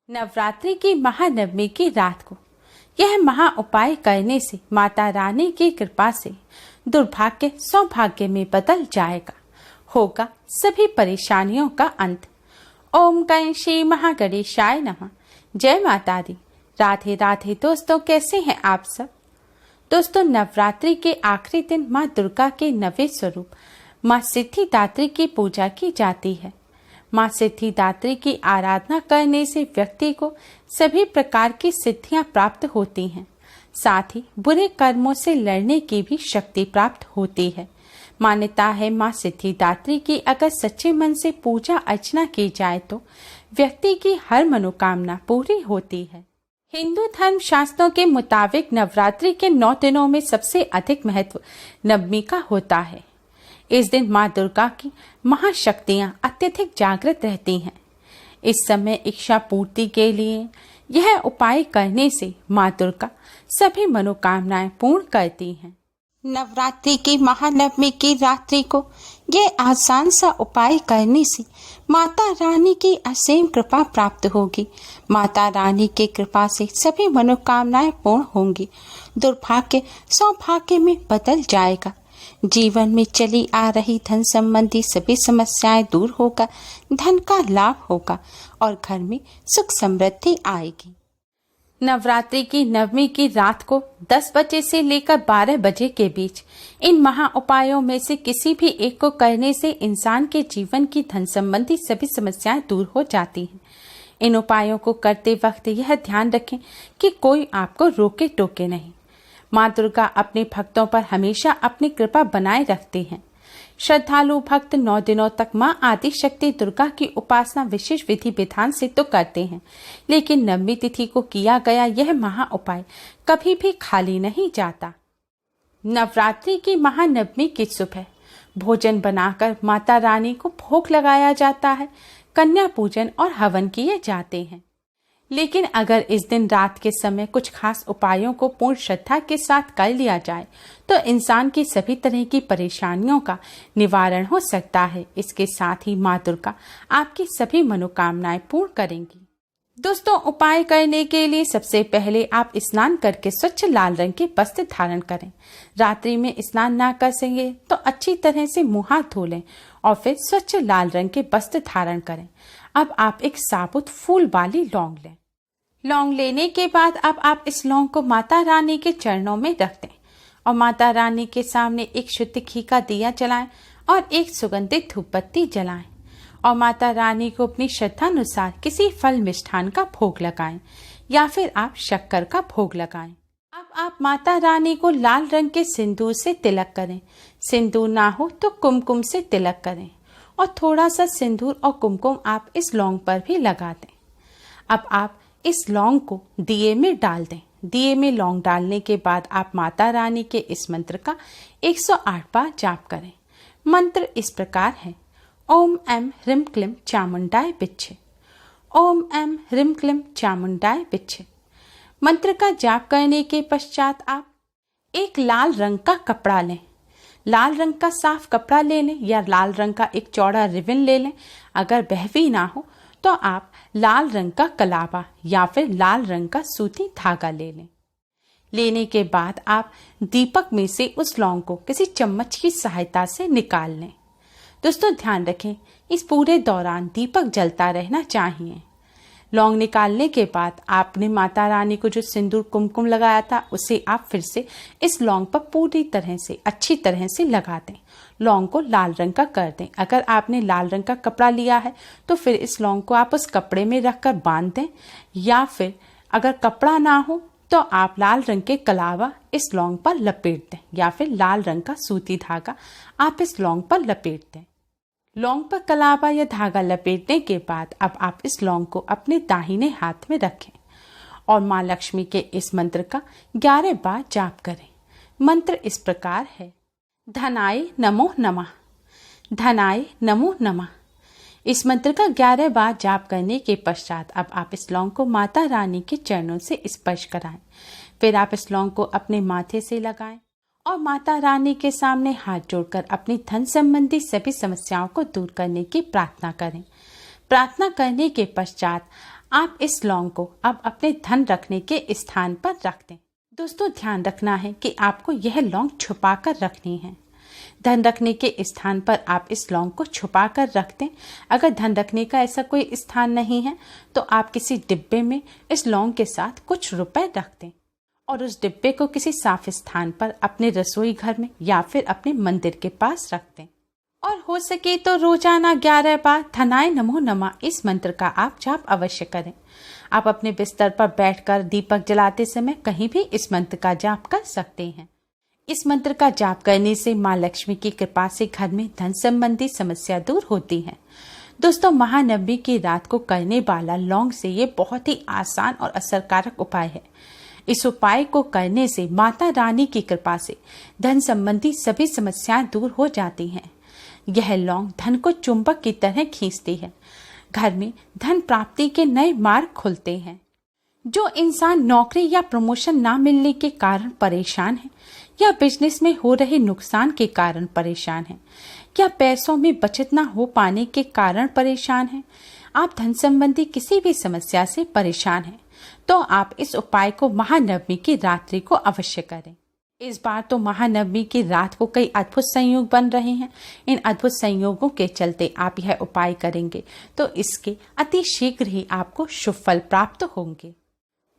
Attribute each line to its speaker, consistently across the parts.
Speaker 1: नवरात्रि की महानवमी की रात को यह महा उपाय करने से माता रानी की कृपा से दुर्भाग्य सौभाग्य में बदल जाएगा। होगा सभी परेशानियों का अंत। ओम गण श्री महागणेशाय नमः। जय माता दी। राधे राधे दोस्तों, कैसे हैं आप सब। दोस्तों, नवरात्रि के आखिरी दिन माँ दुर्गा के नवे स्वरूप माँ सिद्धिदात्री की पूजा की जाती है। माँ सिद्धिदात्री की आराधना करने से व्यक्ति को सभी प्रकार की सिद्धियां प्राप्त होती हैं, साथ ही बुरे कर्मों से लड़ने की भी शक्ति प्राप्त होती है। मान्यता है माँ सिद्धिदात्री की अगर सच्चे मन से पूजा अर्चना की जाए तो व्यक्ति की हर मनोकामना पूरी होती है। हिंदू धर्म शास्त्रों के मुताबिक नवरात्रि के 9 दिनों में सबसे अधिक महत्व नवमी का होता है। इस दिन माँ दुर्गा की महाशक्तियां अत्यधिक जागृत रहती हैं। इस समय इच्छा पूर्ति के लिए यह उपाय करने से माँ दुर्गा सभी मनोकामनाएं पूर्ण करती हैं। नवरात्रि की महानवमी की रात्रि को यह आसान सा उपाय करने से माता रानी की असीम कृपा प्राप्त होगी। माता रानी की कृपा से सभी मनोकामनाएं पूर्ण होंगी। दुर्भाग्य सौभाग्य में बदल जाएगा। जीवन में चली आ रही धन संबंधी सभी समस्याएं दूर होकर धन का लाभ होगा और घर में सुख समृद्धि आएगी। नवरात्रि की नवमी की रात को 10 बजे से लेकर 12 बजे के बीच इन महा उपायों में से किसी भी एक को करने से इंसान के जीवन की धन संबंधी सभी समस्याएं दूर हो जाती हैं। इन उपायों को करते वक्त यह ध्यान रखें कि कोई आपको रोके टोके नहीं। माँ दुर्गा अपने भक्तों पर हमेशा अपनी कृपा बनाए रखती हैं। श्रद्धालु भक्त 9 दिनों तक माँ आदि शक्ति दुर्गा की उपासना विशेष विधि विधान से तो करते हैं, लेकिन नवमी तिथि को किया गया यह महा उपाय कभी भी खाली नहीं जाता। नवरात्रि की महानवमी की सुबह भोजन बनाकर माता रानी को भोग लगाया जाता है, कन्या पूजन और हवन किए जाते हैं। लेकिन अगर इस दिन रात के समय कुछ खास उपायों को पूर्ण श्रद्धा के साथ कर लिया जाए तो इंसान की सभी तरह की परेशानियों का निवारण हो सकता है। इसके साथ ही माँ दुर्गा आपकी सभी मनोकामनाएं पूर्ण करेंगी। दोस्तों, उपाय करने के लिए सबसे पहले आप स्नान करके स्वच्छ लाल रंग के वस्त्र धारण करें। रात्रि में स्नान ना कर सके तो अच्छी तरह से मुंह हाथ धो लें और फिर स्वच्छ लाल रंग के वस्त्र धारण करें। अब आप एक साबुत फूल वाली लौंग लें। लौंग लेने के बाद अब आप इस लौंग को माता रानी के चरणों में रख दें और माता रानी के सामने एक शुद्ध घी का दिया जलाएं और एक सुगंधित धूप बत्ती जलाएं और माता रानी को अपनी श्रद्धानुसार किसी फल मिष्ठान का भोग लगाएं या फिर आप शक्कर का भोग लगाएं। अब आप माता रानी को लाल रंग के सिंदूर से तिलक करें। सिंदूर ना हो तो कुमकुम से तिलक करें और थोड़ा सा सिंदूर और कुमकुम आप इस लौंग पर भी लगा दें। अब आप इस लौंग को दिए में डाल दें। दिए में लौंग डालने के बाद आप माता रानी के इस मंत्र का 108 बार जाप करें। मंत्र इस प्रकार है: ओम एम ह्रीम क्लीम चामुंडाय बिच्छे। ओम एम ह्रीम क्लीम चामुंडाय बिच्छे। मंत्र का जाप करने के पश्चात आप एक लाल रंग का कपड़ा लें। लाल रंग का साफ कपड़ा ले लें या लाल रंग का एक चौड़ा रिबन ले लें। अगर वह भी ना हो तो आप लाल रंग का कलावा या फिर लाल रंग का सूती धागा ले लें। लेने के बाद आप दीपक में से उस लौंग को किसी चम्मच की सहायता से निकाल लें। दोस्तों, ध्यान रखें, इस पूरे दौरान दीपक जलता रहना चाहिए। लौंग निकालने के बाद आपने माता रानी को जो सिंदूर कुमकुम लगाया था उसे आप फिर से इस लौंग पर पूरी तरह से अच्छी तरह से लगा दें। लौंग को लाल रंग का कर दें। अगर आपने लाल रंग का कपड़ा लिया है तो फिर इस लौंग को आप उस कपड़े में रखकर बांध दें या फिर अगर कपड़ा ना हो तो आप लाल रंग के कलावा इस लौंग पर लपेट दें या फिर लाल रंग का सूती धागा आप इस लौंग पर लपेट दें। लौंग पर कलावा या धागा लपेटने के बाद अब आप इस लौंग को अपने दाहिने हाथ में रखें और माँ लक्ष्मी के इस मंत्र का 11 बार जाप करें। मंत्र इस प्रकार है: धनाय नमो नमः, धनाय नमो नमः। इस मंत्र का 11 बार जाप करने के पश्चात अब आप इस लौंग को माता रानी के चरणों से स्पर्श कराएं। फिर आप इस लौंग को अपने माथे से लगाएं और माता रानी के सामने हाथ जोड़कर अपनी धन संबंधी सभी समस्याओं को दूर करने की प्रार्थना करें। प्रार्थना करने के पश्चात आप इस लौंग को अब अपने धन रखने के स्थान पर रख दें। दोस्तों ध्यान रखना है कि आपको यह लौंग छुपा कर रखनी है। धन रखने के स्थान पर आप इस लौंग को छुपा कर रख दें। अगर धन रखने का ऐसा कोई स्थान नहीं है तो आप किसी डिब्बे में इस लौंग के साथ कुछ रुपए रख दें और उस डिब्बे को किसी साफ स्थान पर अपने रसोई घर में या फिर अपने मंदिर के पास रख दें। और हो सके तो रोजाना 11 बार धनाय नमो नमः इस मंत्र का आप जाप अवश्य करें। आप अपने बिस्तर पर बैठकर दीपक जलाते समय कहीं भी इस मंत्र का जाप कर सकते हैं। इस मंत्र का जाप करने से माँ लक्ष्मी की कृपा से घर में धन संबंधी समस्या दूर होती है। दोस्तों महानवमी की रात को करने वाला लौंग से ये बहुत ही आसान और असरकारक उपाय है। इस उपाय को करने से माता रानी की कृपा से धन संबंधी सभी समस्याएं दूर हो जाती हैं। यह लौंग धन को चुंबक की तरह खींचती है। घर में धन प्राप्ति के नए मार्ग खुलते हैं। जो इंसान नौकरी या प्रमोशन ना मिलने के कारण परेशान है या बिजनेस में हो रहे नुकसान के कारण परेशान है या पैसों में बचत ना हो पाने के कारण परेशान है, आप धन संबंधी किसी भी समस्या से परेशान हैं, तो आप इस उपाय को महानवमी की रात्रि को अवश्य करें। इस बार तो महानवमी की रात को कई अद्भुत संयोग बन रहे हैं। इन अद्भुत संयोगों के चलते आप यह उपाय करेंगे तो इसके अति शीघ्र ही आपको शुभ फल प्राप्त होंगे।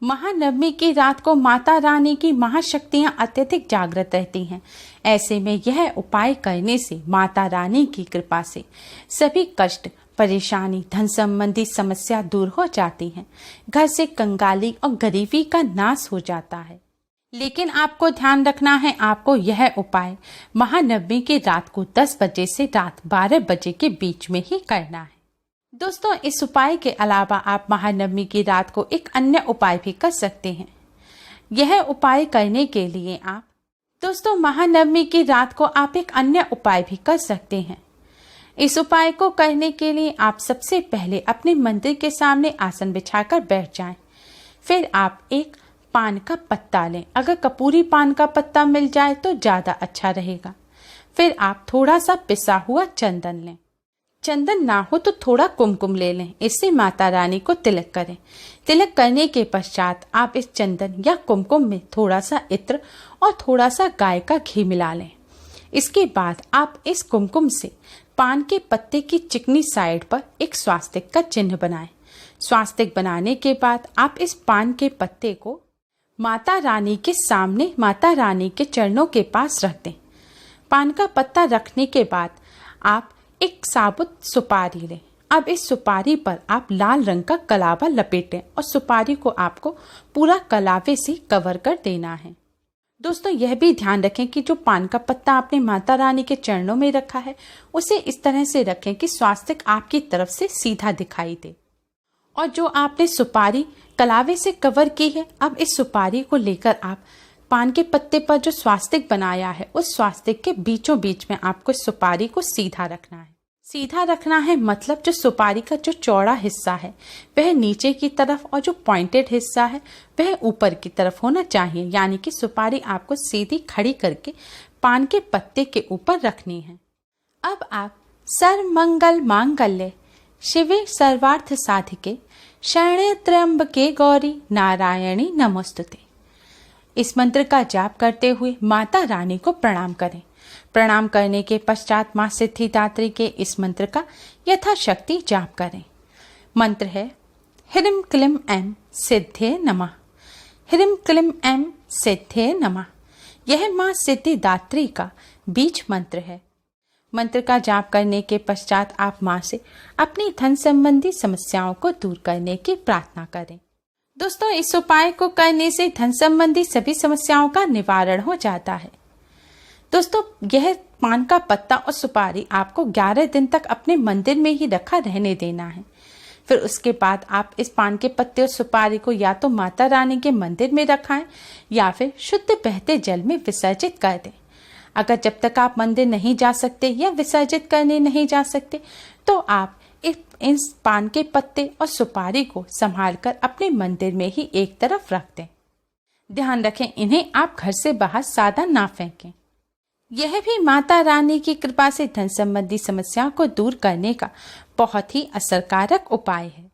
Speaker 1: महानवमी की रात को माता रानी की महाशक्तियां अत्यधिक जागृत रहती हैं। ऐसे में यह उपाय करने से माता रानी की कृपा से सभी कष्ट, परेशानी, धन संबंधी समस्या दूर हो जाती हैं। घर से कंगाली और गरीबी का नाश हो जाता है। लेकिन आपको ध्यान रखना है, आपको यह उपाय महानवमी की रात को 10 बजे से रात 12 बजे के बीच में ही करना है। दोस्तों इस उपाय के अलावा आप महानवमी की रात को एक अन्य उपाय भी कर सकते हैं। यह उपाय करने के लिए आप दोस्तों महानवमी की रात को आप एक अन्य उपाय भी कर सकते हैं। इस उपाय को करने के लिए आप सबसे पहले अपने मंदिर के सामने आसन बिछाकर बैठ जाएं। फिर आप एक पान का पत्ता लें। अगर कपूरी पान का पत्ता मिल जाए तो ज्यादा अच्छा रहेगा। फिर आप थोड़ा सा पिसा हुआ चंदन लें। चंदन ना हो तो थोड़ा कुमकुम ले लें। इससे माता रानी को तिलक करें। तिलक करने के पश्चात आप इस चंदन या कुमकुम में थोड़ा सा इत्र और थोड़ा सा गाय का घी मिला लें। इसके बाद आप इस कुमकुम से पान के पत्ते की चिकनी साइड पर एक स्वास्तिक का चिन्ह बनाएं। स्वास्तिक बनाने के बाद आप इस पान के पत्ते को माता रानी के सामने माता रानी के चरणों के पास रख दें। पान का पत्ता रखने के बाद आप एक साबुत सुपारी लें। अब इस सुपारी पर आप लाल रंग का कलावा लपेटें और सुपारी को आपको पूरा कलावे से कवर कर देना है। दोस्तों यह भी ध्यान रखें कि जो पान का पत्ता आपने माता रानी के चरणों में रखा है उसे इस तरह से रखें कि स्वास्तिक आपकी तरफ से सीधा दिखाई दे। और जो आपने सुपारी कलावे से कवर की है, अब इस सुपारी को लेकर आप पान के पत्ते पर जो स्वास्तिक बनाया है उस स्वास्तिक के बीचों बीच में आपको सुपारी को सीधा रखना है। सीधा रखना है मतलब जो सुपारी का जो चौड़ा हिस्सा है वह नीचे की तरफ और जो पॉइंटेड हिस्सा है वह ऊपर की तरफ होना चाहिए। यानी कि सुपारी आपको सीधी खड़ी करके पान के पत्ते के ऊपर रखनी है। अब आप सर्वमंगल मांगल्ये शिवे सर्वार्थ साधिके शरण्ये त्र्यंबके गौरी नारायणी नमोस्तुते इस मंत्र का जाप करते हुए माता रानी को प्रणाम करें। प्रणाम करने के पश्चात मां सिद्धिदात्री के इस मंत्र का यथाशक्ति जाप करें। मंत्र है ह्रीं क्लीं ऐं सिद्धे नमः। ह्रीं क्लीं ऐं सिद्धे नमः। यह मां सिद्धिदात्री का बीज मंत्र है। मंत्र का जाप करने के पश्चात आप मां से अपनी धन संबंधी समस्याओं को दूर करने की प्रार्थना करें। दोस्तों इस उपाय को करने से धन संबंधी सभी समस्याओं का निवारण हो जाता है। दोस्तों यह पान का पत्ता और सुपारी आपको 11 दिन तक अपने मंदिर में ही रखा रहने देना है। फिर उसके बाद आप इस पान के पत्ते और सुपारी को या तो माता रानी के मंदिर में रखाएं या फिर शुद्ध बहते जल में विसर्जित कर दें। अगर जब तक आप मंदिर नहीं जा सकते या विसर्जित करने नहीं जा सकते तो आप इस पान के पत्ते और सुपारी को संभालकर अपने मंदिर में ही एक तरफ रख दें। ध्यान रखें इन्हें आप घर से बाहर सादा ना फेंकें। यह भी माता रानी की कृपा से धन संबंधी समस्याओं को दूर करने का बहुत ही असरकारक उपाय है।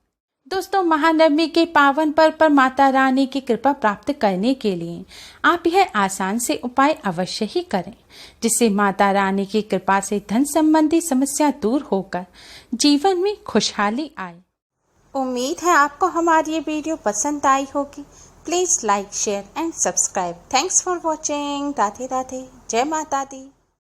Speaker 1: दोस्तों, महानवमी के पावन पर्व पर माता रानी की कृपा प्राप्त करने के लिए आप यह आसान से उपाय अवश्य ही करें, जिससे माता रानी की कृपा से धन संबंधी समस्या दूर होकर जीवन में खुशहाली आए। उम्मीद है आपको हमारी ये वीडियो पसंद आई होगी। Please like, share and subscribe. Thanks for watching. Radhe Radhe. जय माता दी।